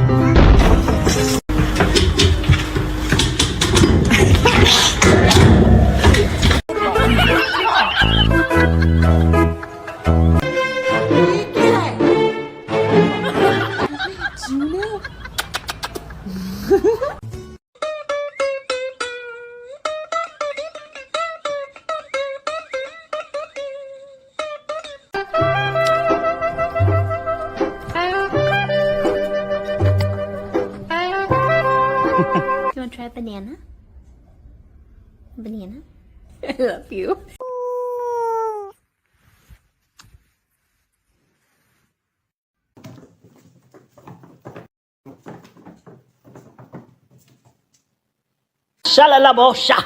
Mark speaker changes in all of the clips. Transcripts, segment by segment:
Speaker 1: You want to try a banana? Banana? I love you.
Speaker 2: Shalalabosha.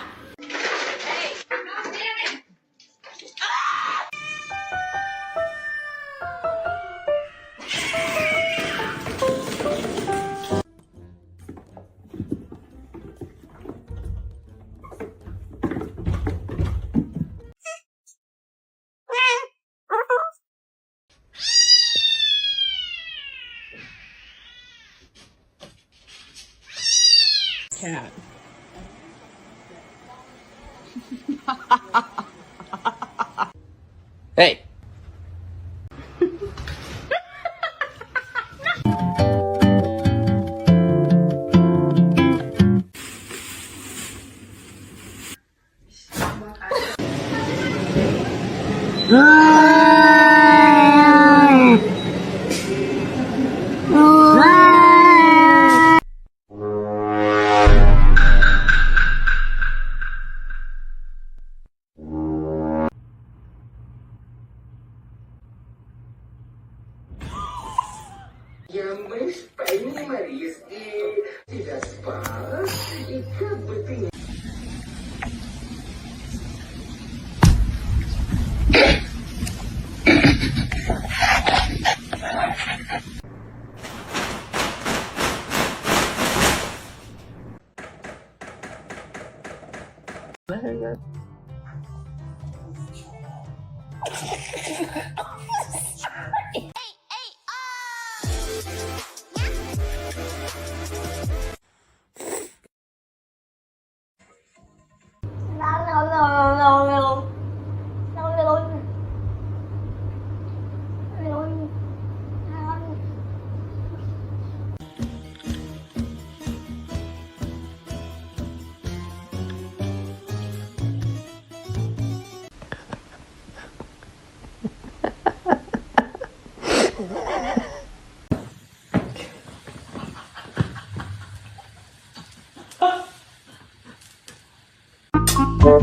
Speaker 3: Cat.
Speaker 2: Hey.
Speaker 4: Yang menspani Maris tidak spa ikat betina.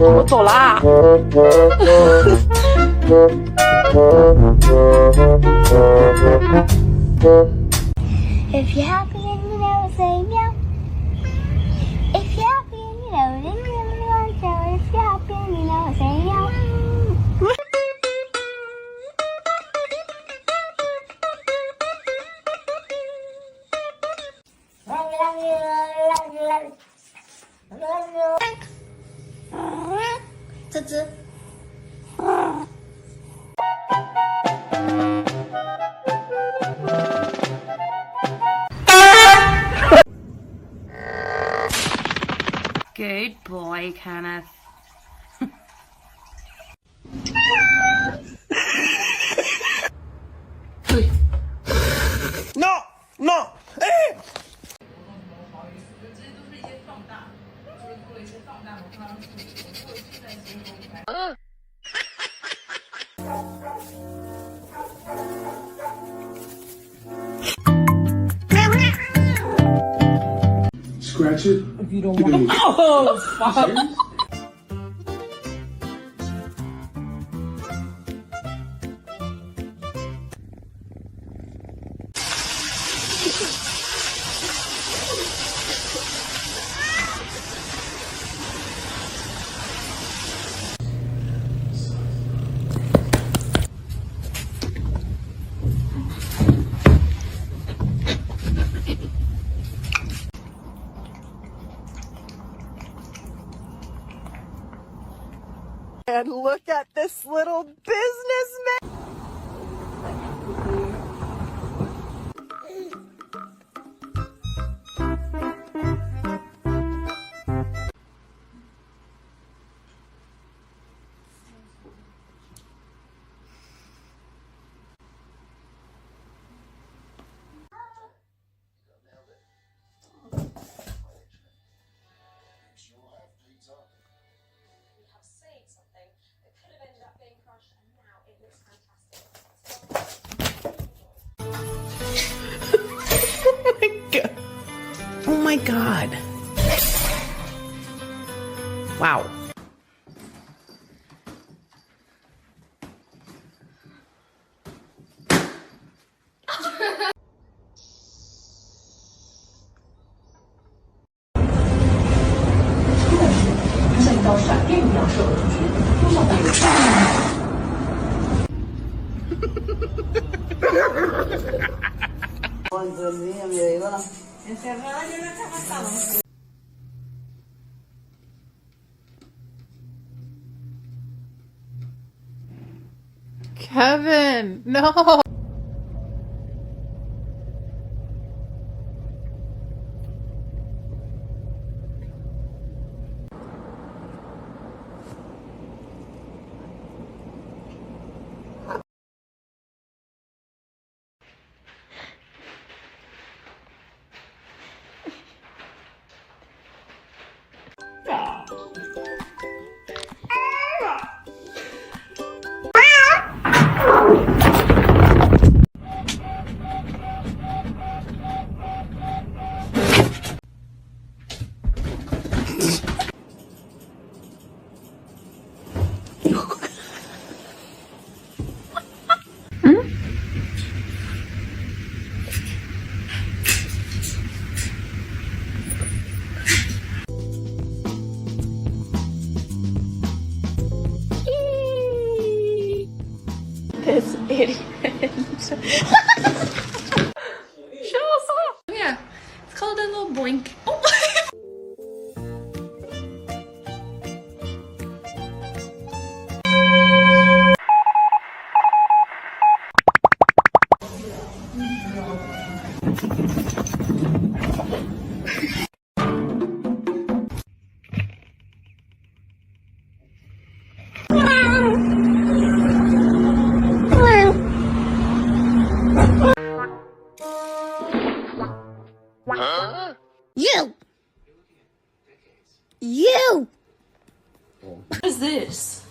Speaker 3: 我走啦。
Speaker 1: If you're happy and you know, say meow. If you're happy and you know, then you want to. If you're happy and you know, say meow.
Speaker 3: Good boy, Kenneth.
Speaker 2: No, no.
Speaker 4: Scratch it.
Speaker 3: If you don't want. Oh, fuck.
Speaker 5: And look at this little businessman.
Speaker 2: my god. Wow. Kevin, no. This idiot. Shut up. Yeah, it's called a little boink. Oh. You!
Speaker 3: What is this?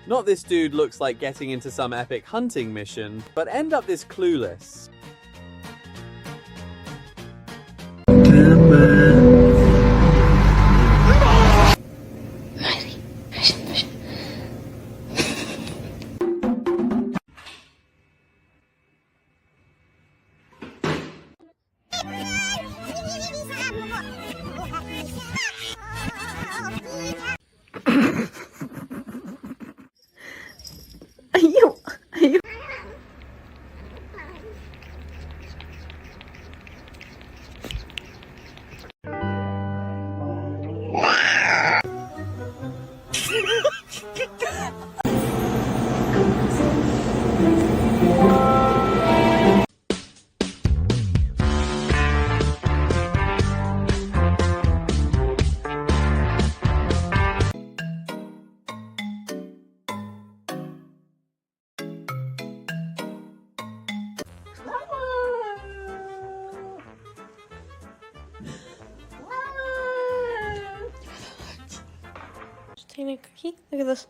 Speaker 6: Not this dude looks like getting into some epic hunting mission, but end up this clueless.
Speaker 2: Are you? Tiny cookie. Look at this.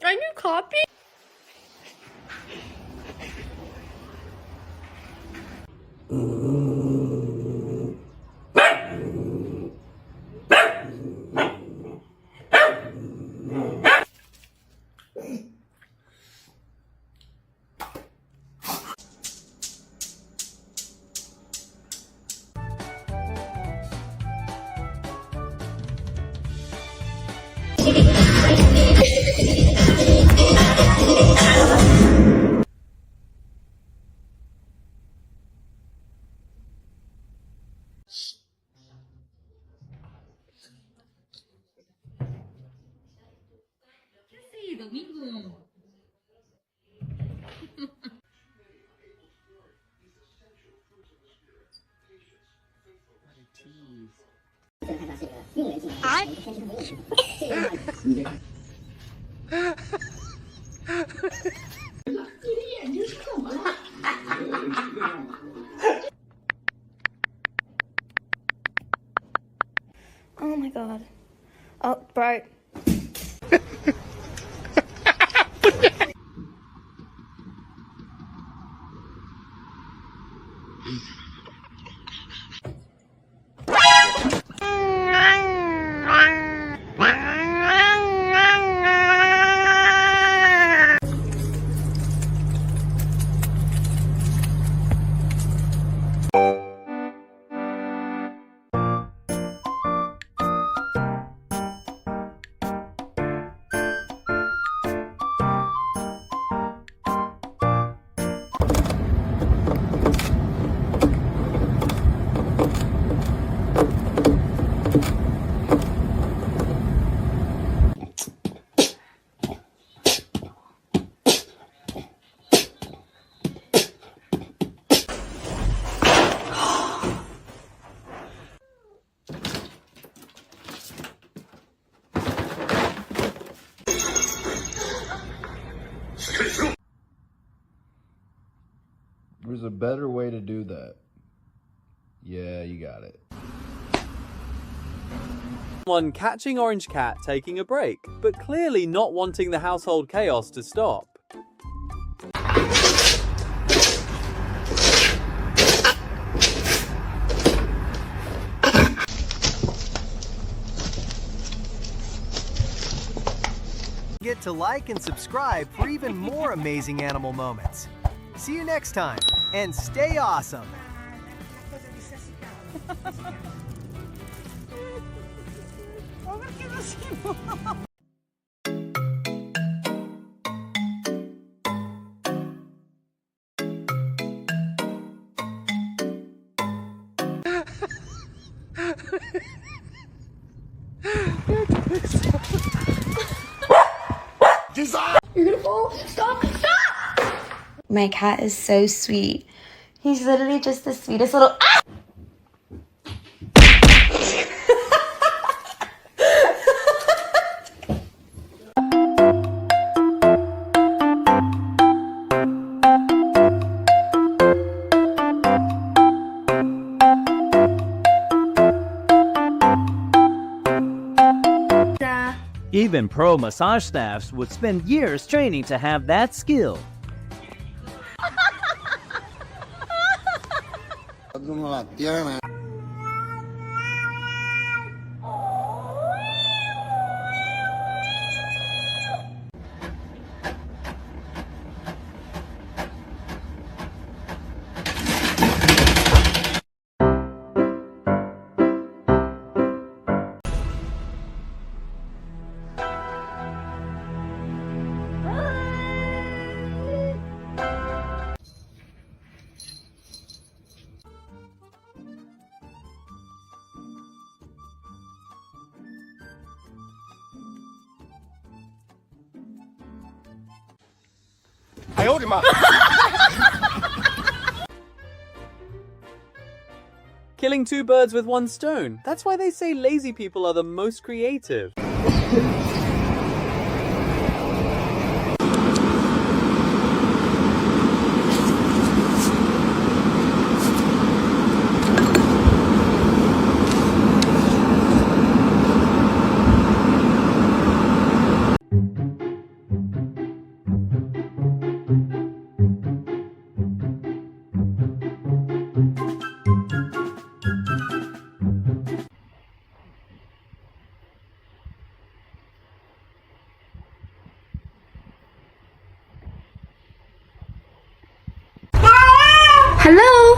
Speaker 2: Are you copying? Oh my god. Oh, bro.
Speaker 7: There's a better way to do that. Yeah, you got it.
Speaker 6: One catching Orange Cat taking a break, but clearly not wanting the household chaos to stop.
Speaker 8: Get to like and subscribe for even more amazing animal moments. See you next time, and stay awesome!
Speaker 9: My cat is so sweet. He's literally just the sweetest little.
Speaker 10: Even pro massage staffs would spend years training to have that skill.
Speaker 6: Killing two birds with one stone. That's why they say lazy people are the most creative.
Speaker 9: Hello?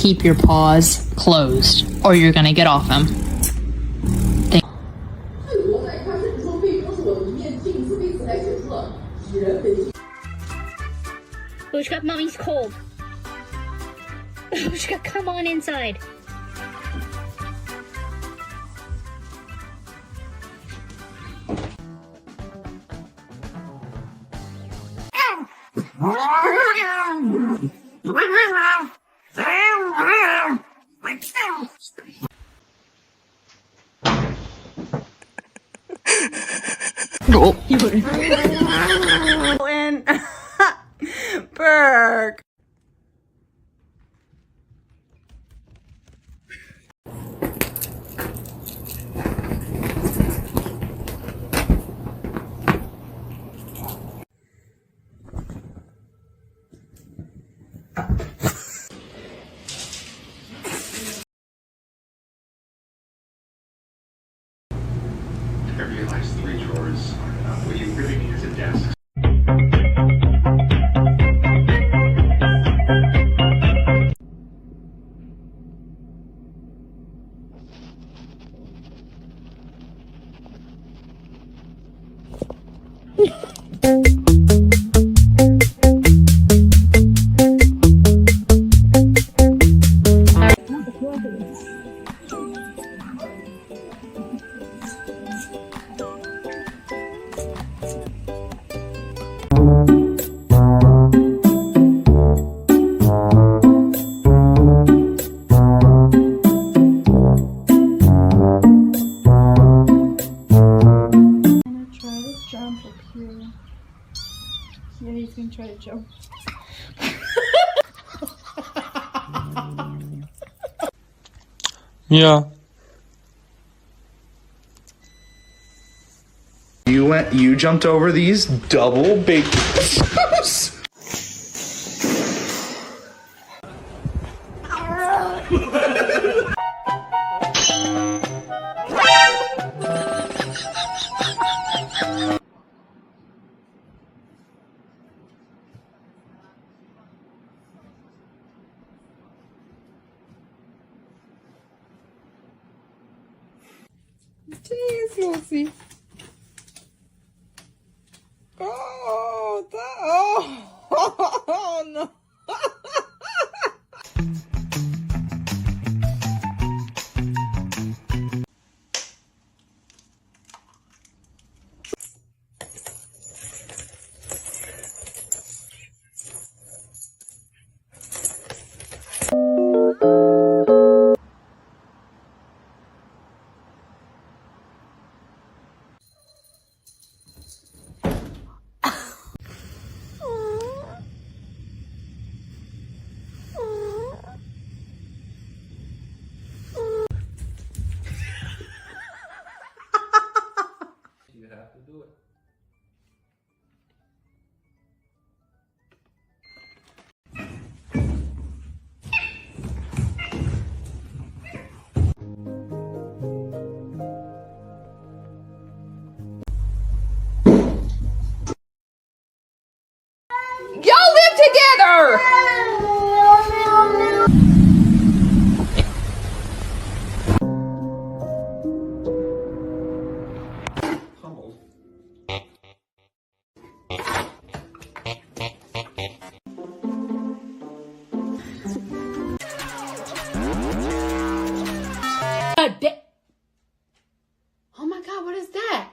Speaker 3: keep your paws closed or you're gonna get off them.
Speaker 1: Bushka, mommy's cold. Bushka, come on inside.
Speaker 5: And Berg.
Speaker 4: I realized 3 drawers aren't enough. What you really need is a desk.
Speaker 2: Yeah, he's gonna try to jump.
Speaker 11: Yeah.
Speaker 12: You jumped over these double bacon.
Speaker 2: Jeez, Lucy. Oh, oh no.
Speaker 6: You have to do it.
Speaker 2: Y'all live together!
Speaker 3: Oh my god, what is that?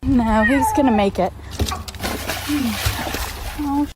Speaker 2: No, he's gonna make it. Oh,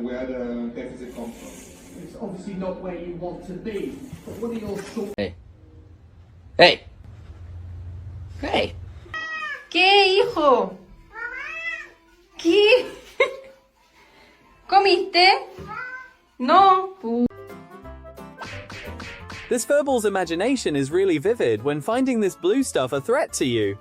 Speaker 4: Where the deficit comes from.
Speaker 11: It's obviously not where you want to be. But what are your thoughts?
Speaker 13: Hey. Hey. Hey.
Speaker 2: ¿qué, hijo? ¿Qué? ¿Comiste? No.
Speaker 6: This furbal's imagination is really vivid when finding this blue stuff a threat to you.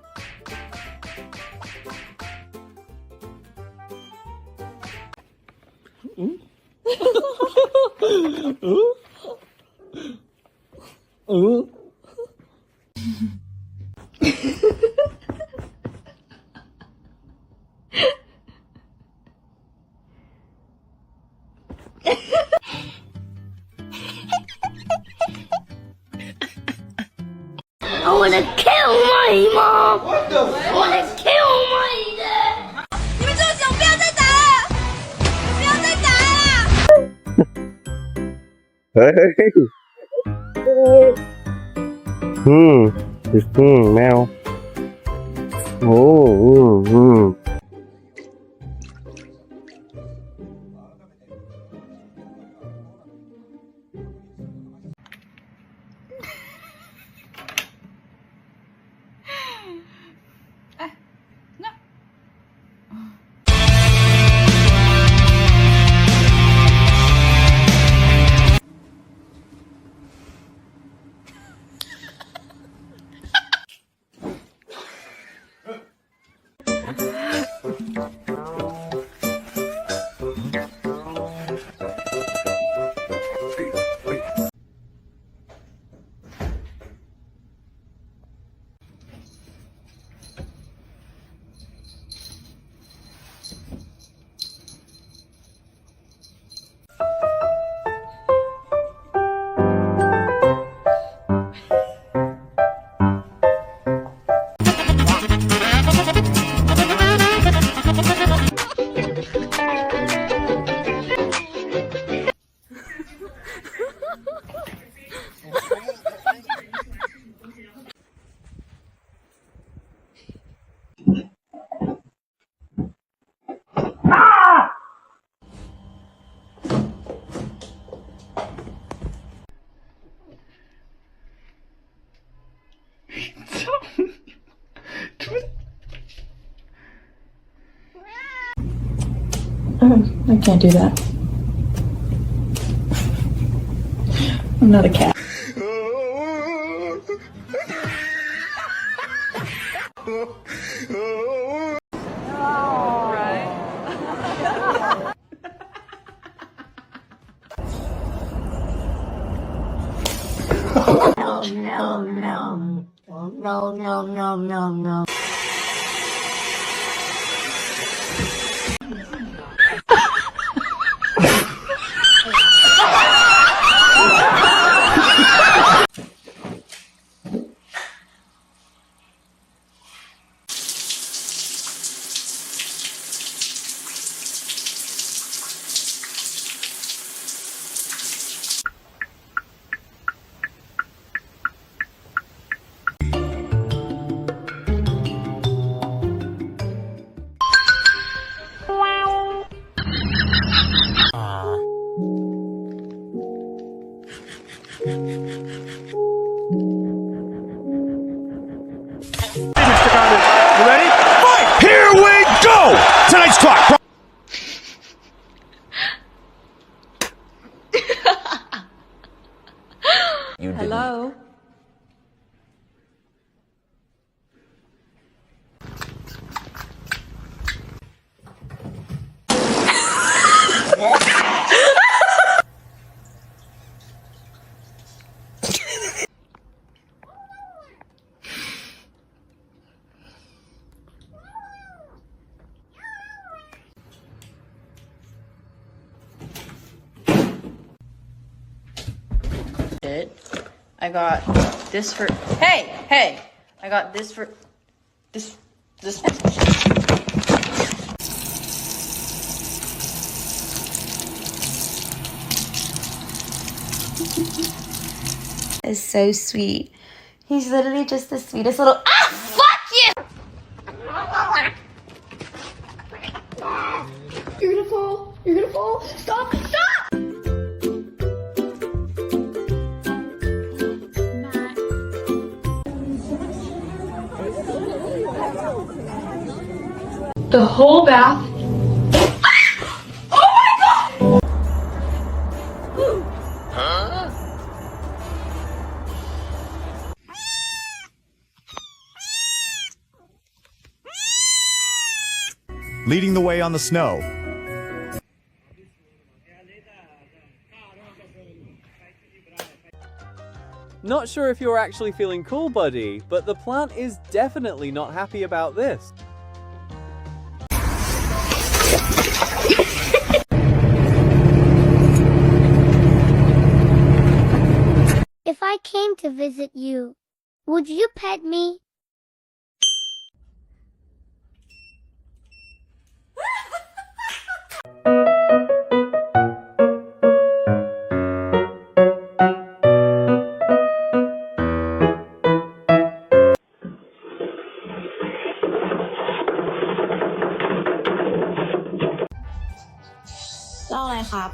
Speaker 1: I wanna kill my mom! What the fuck? I wanna kill my dad! 你们这种不要再打了！不要再打了！
Speaker 14: แมวโอ้
Speaker 2: I can't do that. I'm not a cat.
Speaker 1: No.
Speaker 12: You ready? Fight! Here we go! Tonight's clock.
Speaker 2: Hello?
Speaker 15: I got this for, hey, I got this for, this.
Speaker 9: Is so sweet. He's literally just the sweetest little. Ah, fuck you!
Speaker 1: You're gonna fall. You're gonna fall. Stop. Stop.
Speaker 2: The whole bath.
Speaker 12: Leading the way on the snow.
Speaker 6: Not sure if you're actually feeling cool, buddy, but the plant is definitely not happy about this.
Speaker 1: If I came to visit you, would you pet me?
Speaker 2: เล่าอะไรครับ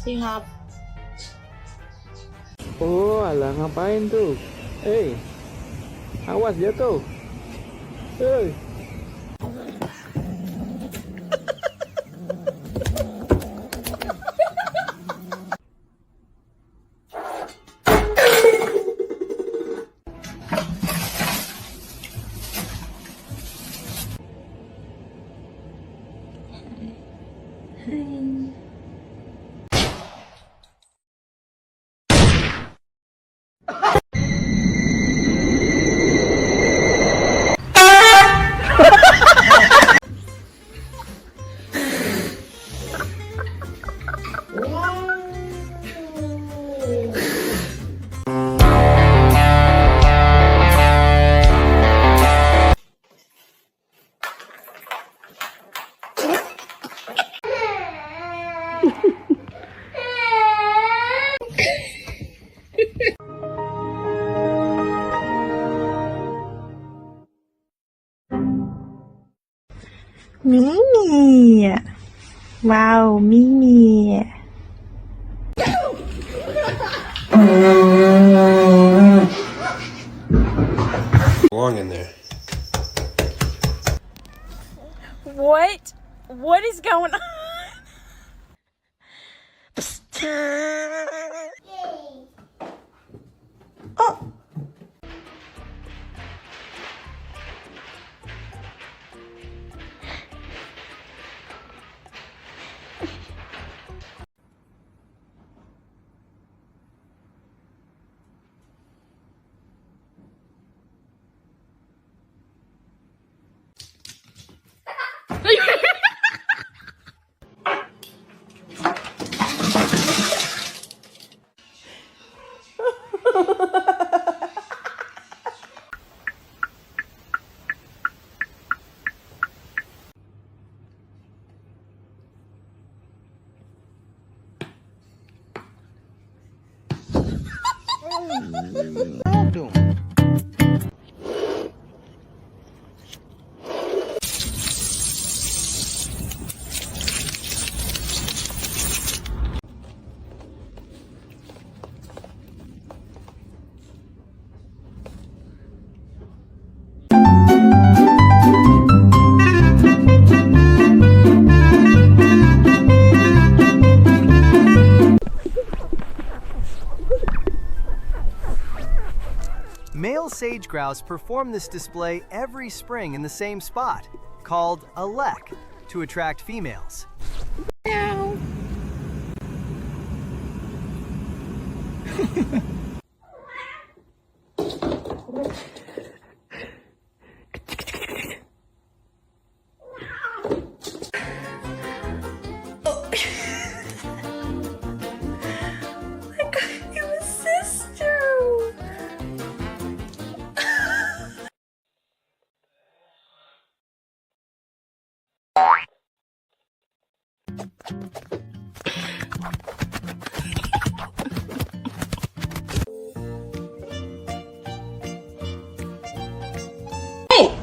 Speaker 2: จริงครับ
Speaker 16: Oh, alah ngapain tuh? Awas jatuh.
Speaker 9: Mimi! Wow, Mimi!
Speaker 17: Belong in there.
Speaker 5: What? What is going on?
Speaker 9: Oh!
Speaker 8: Male sage grouse perform this display every spring in the same spot, called a lek, to attract females.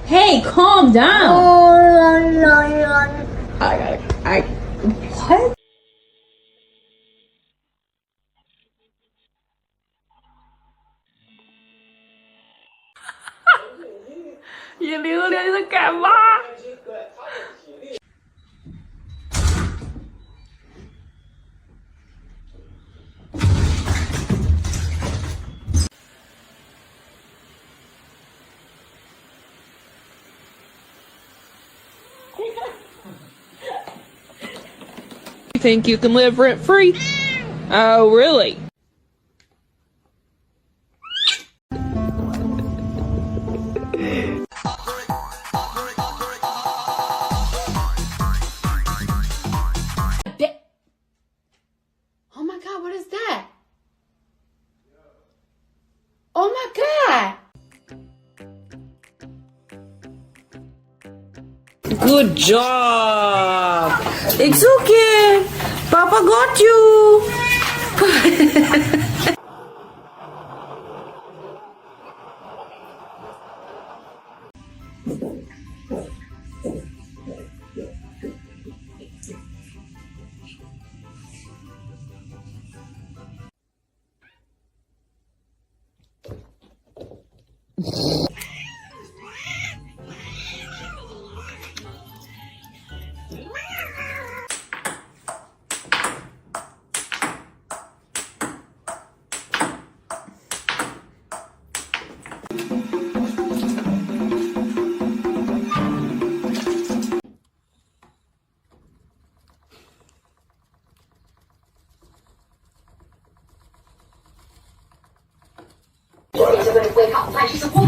Speaker 15: Hey, calm down. What?
Speaker 2: You think you can live rent free? Oh, really?
Speaker 15: Oh my god, what is that? Oh my god!
Speaker 2: Good job! It's okay! Papa got you!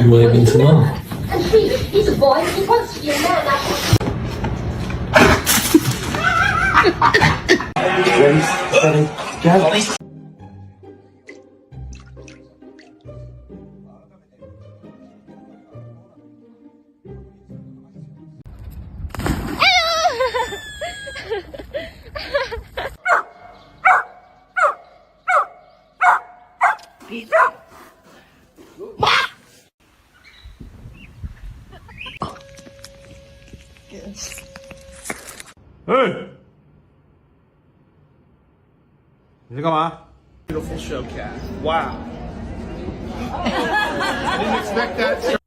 Speaker 18: You waving to mom?
Speaker 1: He's a boy. He wants to be a man.
Speaker 18: Ready, steady, go.
Speaker 12: Hey! 你在干嘛
Speaker 11: Beautiful show cat. Wow. I didn't expect that.